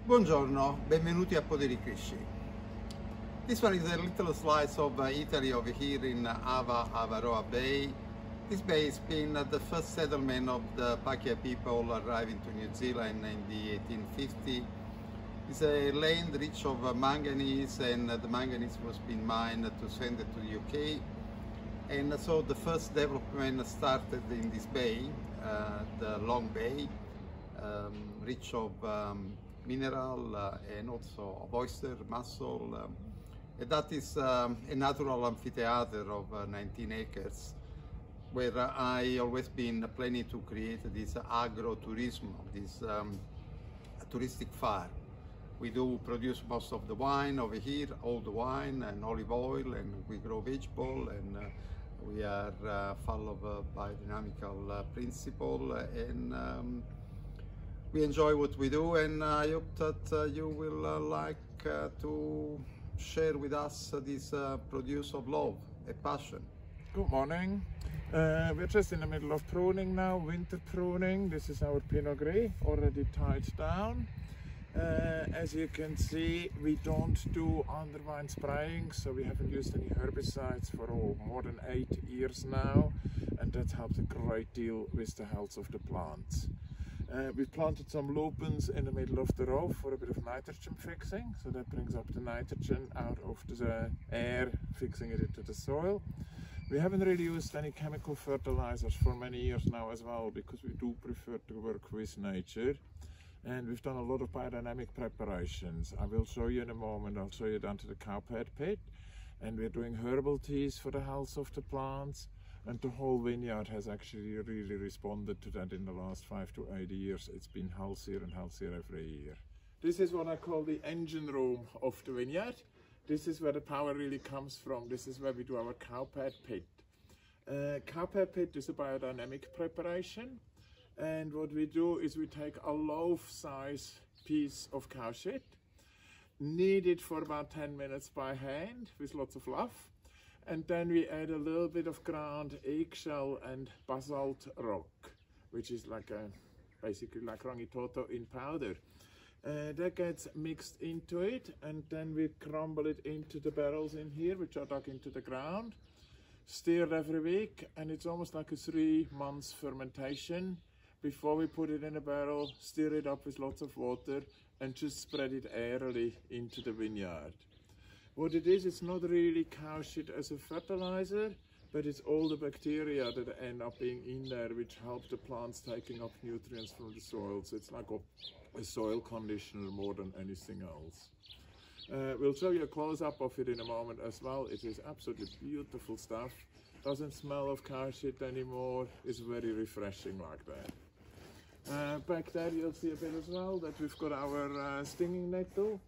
Buongiorno, benvenuti a Poderi Crisci. This one is a little slice of Italy over here in Avaroa Bay. This bay has been the first settlement of the Pakeha people arriving to New Zealand in the 1850s. It's a land rich of manganese, and the manganese was being mined to send it to the UK. And so the first development started in this bay, the Long Bay, rich of mineral and also of oyster, mussel. And that is a natural amphitheater of 19 acres, where I always been planning to create this agro-tourism, this touristic farm. We do produce most of the wine over here, all the wine and olive oil, and we grow vegetable, and we are follow a biodynamical principle, and we enjoy what we do, and I hope that you will like to share with us this produce of love, a passion. Good morning. We're just in the middle of pruning now, winter pruning. This is our Pinot Gris, already tied down. As you can see, we don't do undervine spraying, so we haven't used any herbicides for more than 8 years now, and that's helped a great deal with the health of the plants. We've planted some lupins in the middle of the row for a bit of nitrogen fixing, so that brings up the nitrogen out of the air, fixing it into the soil. We haven't really used any chemical fertilizers for many years now as well, because we do prefer to work with nature. And we've done a lot of biodynamic preparations. I will show you in a moment. I'll show you down to the cowpad pit, and we're doing herbal teas for the health of the plants. And the whole vineyard has actually really responded to that in the last 5 to 8 years. It's been healthier and healthier every year. This is what I call the engine room of the vineyard. This is where the power really comes from. This is where we do our cowpad pit. Cowpad pit is a biodynamic preparation. And what we do is we take a loaf-size piece of cow shit, knead it for about 10 minutes by hand with lots of love. And then we add a little bit of ground eggshell and basalt rock, which is like basically like rangitoto in powder. That gets mixed into it, and then we crumble it into the barrels in here, which are dug into the ground, stirred every week, and it's almost like a 3 months fermentation. Before we put it in a barrel, stir it up with lots of water, and just spread it airily into the vineyard. What it is, it's not really cow shit as a fertilizer, but it's all the bacteria that end up being in there, which help the plants taking up nutrients from the soil. So it's like a soil conditioner more than anything else. We'll show you a close-up of it in a moment as well. It is absolutely beautiful stuff. Doesn't smell of cow shit anymore. It's very refreshing like that. Back there you'll see a bit as well that we've got our stinging nettle.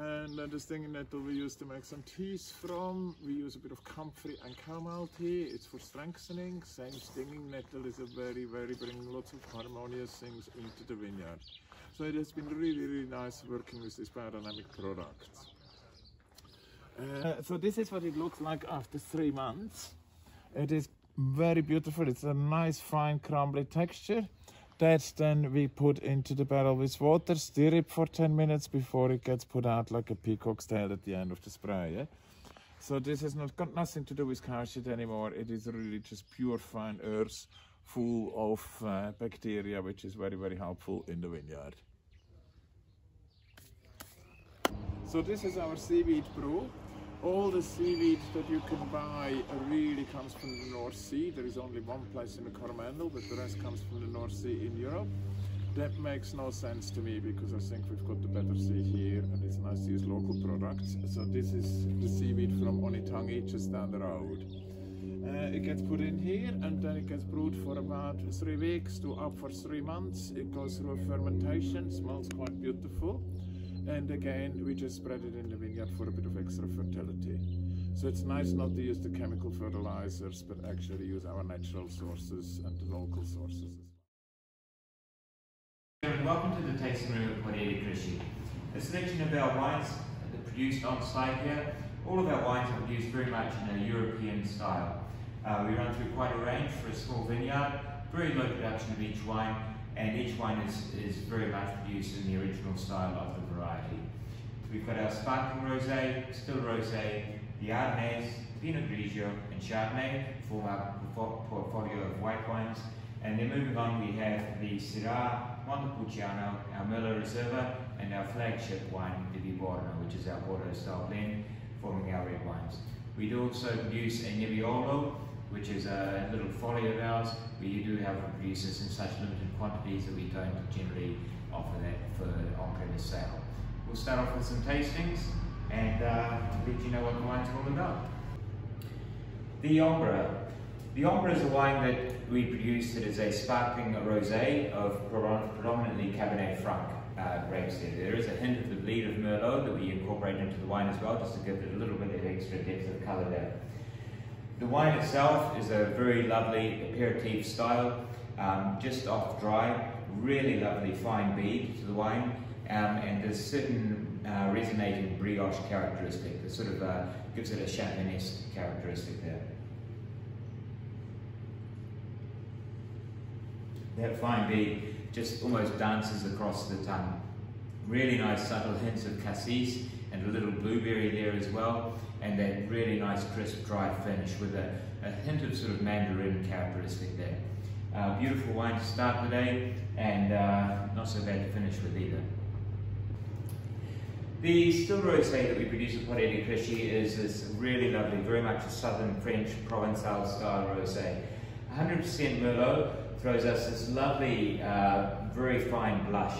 And the stinging nettle we use to make some teas from. We use a bit of comfrey and chamomile tea. It's for strengthening. Same stinging nettle is bringing lots of harmonious things into the vineyard. So it has been really nice working with these biodynamic products. So this is what it looks like after 3 months. It is very beautiful. It's a nice fine crumbly texture. That then we put into the barrel with water, stir it for 10 minutes before it gets put out like a peacock's tail at the end of the spray. Yeah? So this has got nothing to do with cow shit anymore. It is really just pure fine earth full of bacteria, which is very helpful in the vineyard. So this is our seaweed brew. All the seaweed that you can buy really comes from the North Sea. There is only one place in the Coromandel, but the rest comes from the North Sea in Europe. That makes no sense to me, because I think we've got the better sea here, and it's nice to use local products. So this is the seaweed from Onitangi, just down the road. It gets put in here, and then it gets brewed for about 3 weeks to up for 3 months. It goes through a fermentation, smells quite beautiful. And again, we just spread it in the vineyard for a bit of extra fertility. So it's nice not to use the chemical fertilizers, but actually use our natural sources and the local sources. Welcome to the tasting room at Poderi Crisci. A selection of our wines that are produced on site here. All of our wines are produced very much in a European style. We run through quite a range for a small vineyard, very low production of each wine, and each wine is very much produced in the original style of the variety. We've got our sparkling rosé, still rosé, the Ardennes, Pinot Grigio and Chardonnay form our portfolio of white wines. And then moving on, we have the Syrah, Montepulciano, our Merlot Reserva, and our flagship wine, the Viborno, which is our Bordeaux style blend, forming our red wines. We do also produce a Nebbiolo, which is a little folly of ours. We do have producers in such limited quantities that we don't generally offer that for on-premise sale. We'll start off with some tastings and let you know what the wine's all about. The Ombre. The Ombre is a wine that we produce that is a sparkling rosé of predominantly Cabernet Franc grapes there. There is a hint of the bleed of Merlot that we incorporate into the wine as well, just to give it a little bit of extra depth of colour there. The wine itself is a very lovely aperitif style, just off dry, really lovely fine bead to the wine, and there's certain resonating brioche characteristic that sort of gives it a Champagne-esque characteristic there. That fine bead just almost dances across the tongue. Really nice subtle hints of cassis and a little blueberry there as well, and that really nice crisp dry finish with a hint of sort of mandarin characteristic there. Beautiful wine to start the day, and not so bad to finish with either. The still rosé that we produce at Poderi Crisci is this really lovely, very much a southern French Provençal style rosé. 100% Merlot throws us this lovely, very fine blush.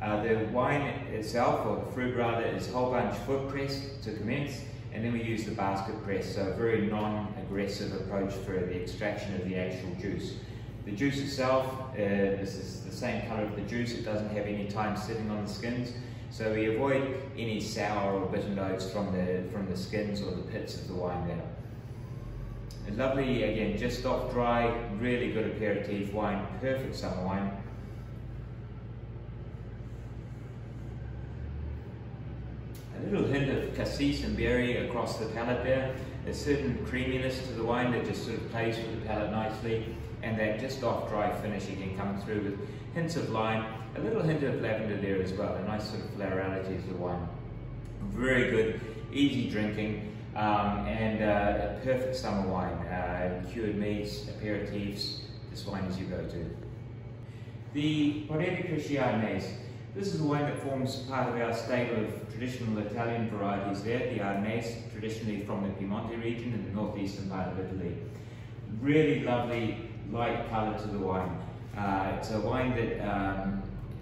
The wine itself, or the fruit rather, is whole bunch foot pressed to commence, and then we use the basket press, so a very non-aggressive approach for the extraction of the actual juice. The juice itself, this is the same colour of the juice, it doesn't have any time sitting on the skins, so we avoid any sour or bitter notes from the skins or the pits of the wine there. A lovely, again, just off dry, really good aperitif wine, perfect summer wine. A little hint of cassis and berry across the palate there. A certain creaminess to the wine that just sort of plays with the palate nicely, and that just off dry finish again comes through with hints of lime, a little hint of lavender there as well, a nice sort of florality to the wine. Very good, easy drinking. And a perfect summer wine, cured meats, aperitifs, this wine is your go-to. The Poderi Crisci Ardennes. This is a wine that forms part of our stable of traditional Italian varieties there, the Ardennes, traditionally from the Piemonte region in the northeastern part of Italy. Really lovely, light colour to the wine. It's a wine that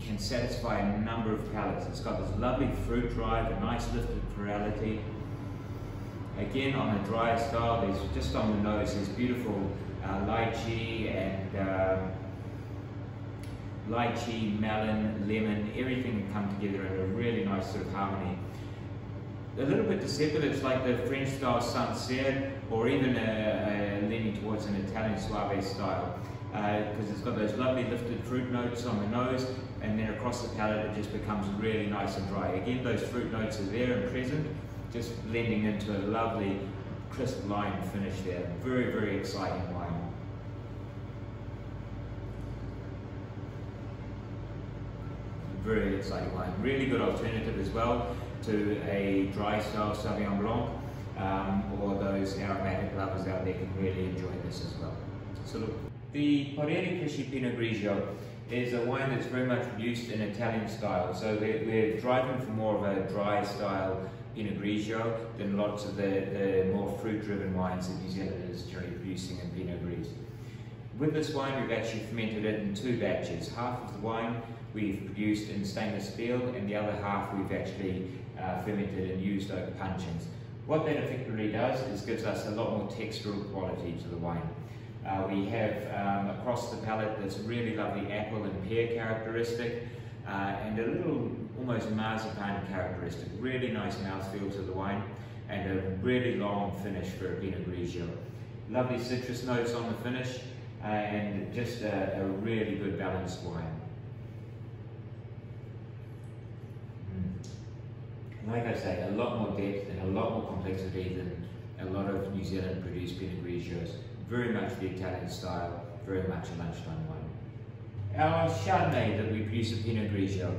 can satisfy a number of palates. It's got this lovely fruit drive, a nice lifted plurality. Again, on the drier style, there's just on the nose, there's beautiful lychee and lychee, melon, lemon, everything come together in a really nice sort of harmony. A little bit deceptive, it's like the French style Sancerre, or even leaning towards an Italian Suave style, because it's got those lovely lifted fruit notes on the nose, and then across the palate it just becomes really nice and dry. Again, those fruit notes are there and present, just blending into a lovely crisp lime finish there. Very, very exciting wine. Very exciting wine. Really good alternative as well to a dry style Sauvignon Blanc, or those aromatic lovers out there can really enjoy this as well. So look, the Poderi Crisci Pinot Grigio is a wine that's very much produced in Italian style. So we're driving for more of a dry style Pinot Grigio than lots of the more fruit-driven wines that New Zealand is generally producing in Pinot Gris. With this wine, we've actually fermented it in 2 batches. Half of the wine we've produced in stainless steel, and the other half we've actually fermented in used oak puncheons. What that effectively does is gives us a lot more textural quality to the wine. We have across the palate this really lovely apple and pear characteristic, and a little almost marzipan characteristic. Really nice mouthfeel to the wine, and a really long finish for a Pinot Grigio. Lovely citrus notes on the finish, and just a really good balanced wine. Like I say, a lot more depth and a lot more complexity than a lot of New Zealand produced Pinot Grigios. Very much the Italian style, very much a lunchtime wine. Our Chardonnay that we produce at Pinot Grigio,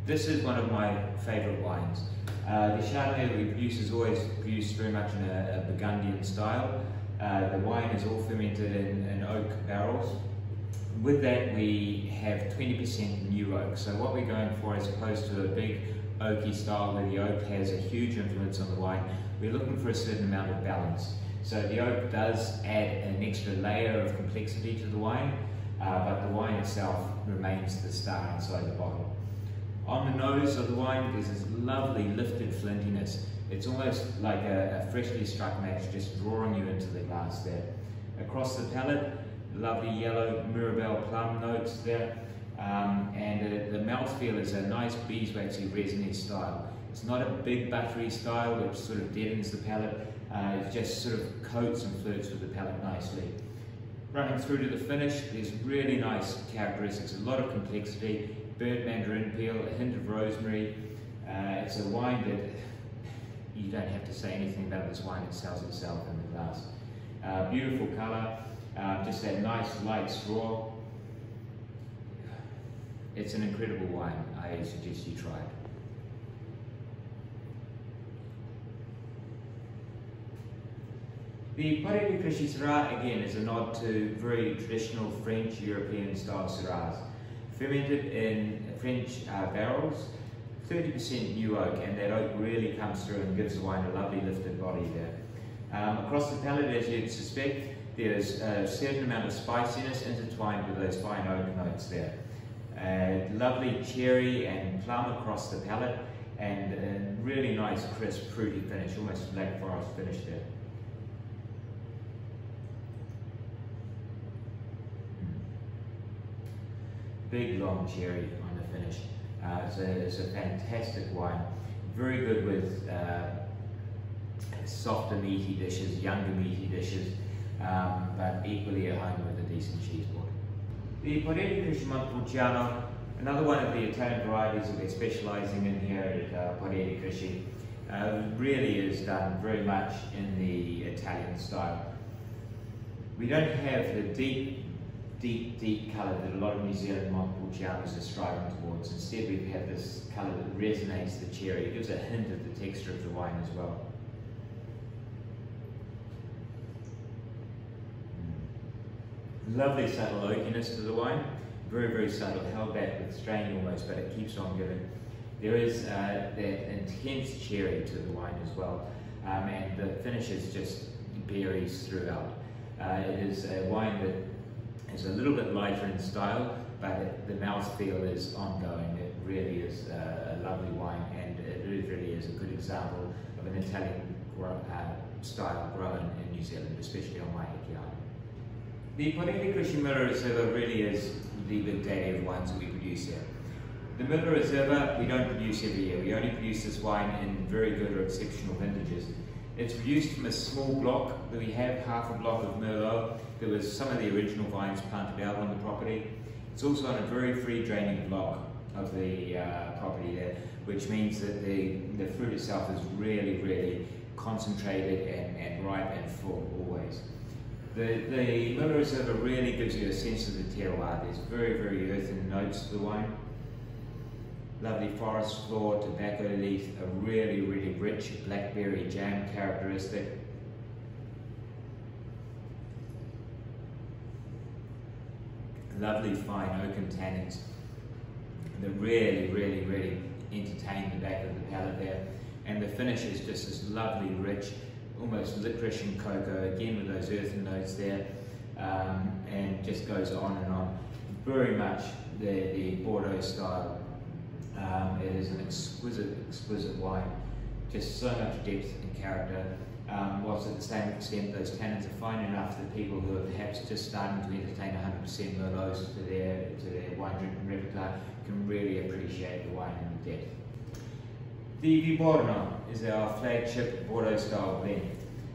this is one of my favourite wines. The Chardonnay that we produce is always produced very much in a Burgundian style. The wine is all fermented in oak barrels. With that we have 20% new oak. So what we're going for, as opposed to a big oaky style where the oak has a huge influence on the wine, we're looking for a certain amount of balance. So the oak does add an extra layer of complexity to the wine, but the wine itself remains the star inside the bottle. On the nose of the wine, there's this lovely lifted flintiness. It's almost like a freshly struck match just drawing you into the glass there. Across the palate, lovely yellow Mirabelle plum notes there, and the mouthfeel is a nice beeswaxy resiny style. It's not a big buttery style which sort of deadens the palate. It just sort of coats and flirts with the palate nicely. Running through to the finish, there's really nice characteristics, a lot of complexity, burnt mandarin peel, a hint of rosemary. It's a wine that you don't have to say anything about this wine, it sells itself in the glass. Beautiful colour, just that nice light straw. It's an incredible wine, I suggest you try it. The Poderi Crisci Syrah, again, is a nod to very traditional French, European style Syrahs. Fermented in French barrels, 30% new oak, and that oak really comes through and gives the wine a lovely lifted body there. Across the palate, as you'd suspect, there's a certain amount of spiciness intertwined with those fine oak notes there. Lovely cherry and plum across the palate, and a really nice crisp fruity finish, almost Black Forest finish there. Big long cherry on the finish. It's a fantastic wine. Very good with softer meaty dishes, younger meaty dishes, but equally at home with a decent cheese board. The Poderi Crisci Montepulciano, another one of the Italian varieties that we're specialising in here at Poderi Crisci, really is done very much in the Italian style. We don't have the deep colour that a lot of New Zealand Montepulcianos are striving towards. Instead, we have this colour that resonates the cherry. It gives a hint of the texture of the wine as well. Lovely subtle oakiness to the wine. Very, very subtle, held back with strain almost, but it keeps on giving. There is that intense cherry to the wine as well, and the finish is just berries throughout. It is a wine that is a little bit lighter in style, but the mouthfeel is ongoing. It really is a lovely wine, and it really is a good example of an Italian style grown in New Zealand, especially on Waiheke Island. The Poderi Crisci Merlot Reserva really is the big daddy of wines that we produce here. The Merlot Reserva we don't produce every year. We only produce this wine in very good or exceptional vintages. It's produced from a small block that we have, half a block of Merlot. There was some of the original vines planted out on the property. It's also on a very free draining block of the property there, which means that the fruit itself is really, really concentrated and ripe and full always. The Merlot Reserva really gives you a sense of the terroir. There's very, very earthen notes to the wine. Lovely forest floor, tobacco leaf, a really, really rich blackberry jam characteristic. Lovely fine oaken tannins that really, really, really entertain the back of the palate there. And the finish is just this lovely, rich, almost licorice and cocoa, again with those earthen notes there, and just goes on and on. Very much the Bordeaux style. It is an exquisite wine, just so much depth and character, whilst at the same extent those tannins are fine enough that people who are perhaps just starting to entertain 100% Merlots to their wine drinking repertoire can really appreciate the wine in the depth. The Viborno is our flagship Bordeaux style blend.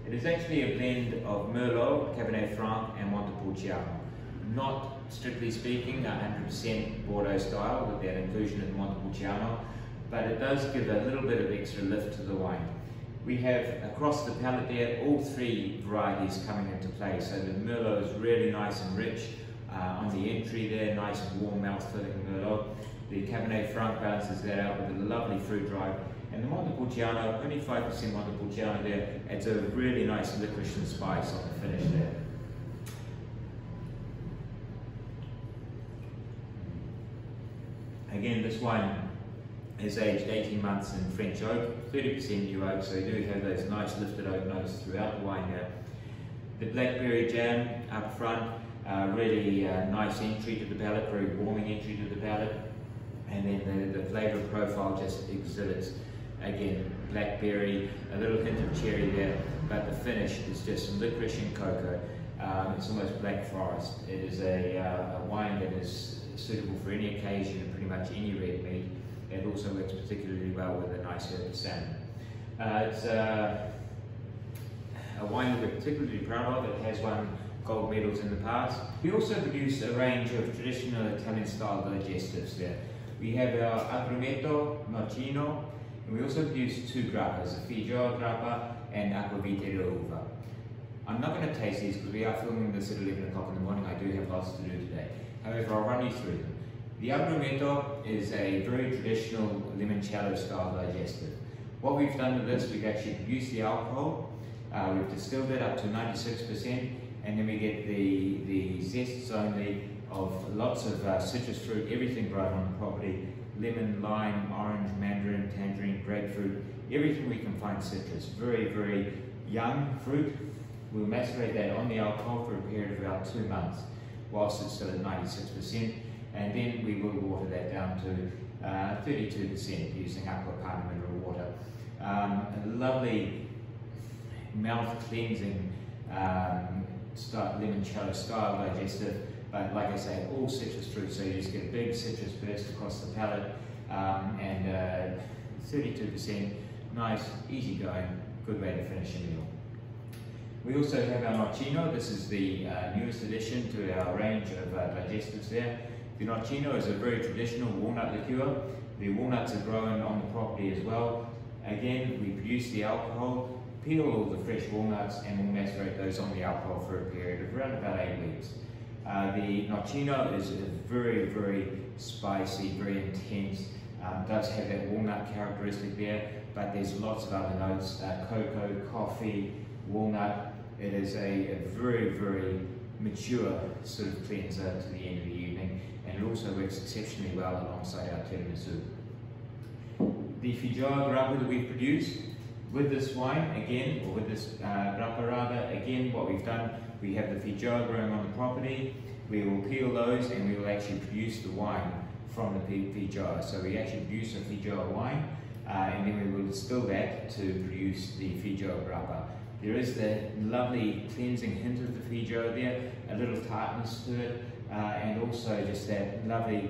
It is actually a blend of Merlot, Cabernet Franc and Montepulciano. Not strictly speaking 100% Bordeaux style with that inclusion of Montepulciano, but it does give a little bit of extra lift to the wine. We have across the palate there all three varieties coming into play. So the Merlot is really nice and rich, on the entry there, nice and warm mouth-filling Merlot. The Cabernet Franc balances that out with a lovely fruit drive. And the Montepulciano, only 5% Montepulciano there, adds a really nice licorice and spice on the finish there. Again, this wine is aged 18 months in French oak, 30% new oak, so you do have those nice lifted oak notes throughout the wine here. The blackberry jam up front, really nice entry to the palate, very warming entry to the palate. And then the flavour profile just exhibits, again, blackberry, a little hint of cherry there, but the finish is just licorice and cocoa. It's almost black forest. It is a wine that is suitable for any occasion and pretty much any red meat. It also works particularly well with a nice herb salmon. It's a wine that we're particularly proud of. It has won gold medals in the past. We also produce a range of traditional Italian style digestives there. We have our agrumeto, nocino, and we also produce two grappas, a Figlio grappa and Aquavite d'Uva. I'm not going to taste these because we are filming this at 11 o'clock in the morning. I do have lots to do today. However, I'll run you through them. The agrumeto is a very traditional limoncello style digestive. What we've done with this, we've actually produced the alcohol, we've distilled it up to 96%, and then we get the zests only of lots of citrus fruit, everything grown on the property, lemon, lime, orange, mandarin, tangerine, grapefruit, everything we can find citrus. Very, very young fruit. We'll macerate that on the alcohol for a period of about 2 months whilst it's still at 96%, and then we will water that down to 32% using aqua parma mineral water. A lovely mouth cleansing limoncello style digestive, but like I say, all citrus fruit, so you just get a big citrus burst across the palate, and 32%, nice, easy going, good way to finish a meal. We also have our nocino. This is the newest addition to our range of digestives there. The nocino is a very traditional walnut liqueur. The walnuts are grown on the property as well. Again, we produce the alcohol, peel all the fresh walnuts, and we'll macerate those on the alcohol for a period of around about 8 weeks. The nocino is a very, very spicy, very intense, does have that walnut characteristic there, but there's lots of other notes, cocoa, coffee, walnut. It is a very, very mature sort of cleanser to the end of the evening, and it also works exceptionally well alongside our tiramisu. The Figlio grappa that we've produced with this wine, again, or with this grappa rather, again, what we've done, we have the Figlio growing on the property. We will peel those and we will actually produce the wine from the Figlio. So we actually produce a Figlio wine, and then we will distill that to produce the Figlio grappa. There is the lovely cleansing hint of the Figlio there, a little tartness to it, and also just that lovely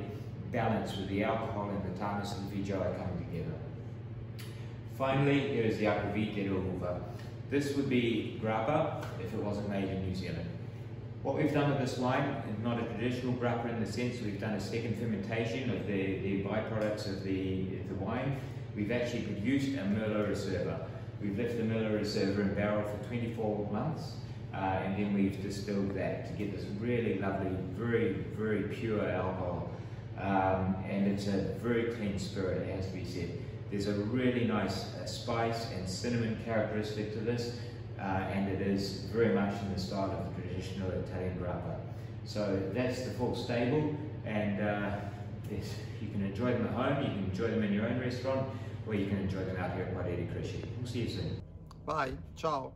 balance with the alcohol and the tartness of the Figlio coming together. Finally, here is the Aquavite d'Uva. This would be grappa if it wasn't made in New Zealand. What we've done with this wine is not a traditional grappa in the sense we've done a second fermentation of the byproducts of the wine. We've actually produced a Merlot Reserva. We've left the Merlot Reserva in barrel for 24 months, and then we've distilled that to get this really lovely, very, very pure alcohol. And it's a very clean spirit, it has to be said. There's a really nice spice and cinnamon characteristic to this, and it is very much in the style of the traditional Italian grappa. So that's the full stable, and you can enjoy them at home, you can enjoy them in your own restaurant, or you can enjoy them out here at Poderi Crisci. We'll see you soon. Bye. Ciao.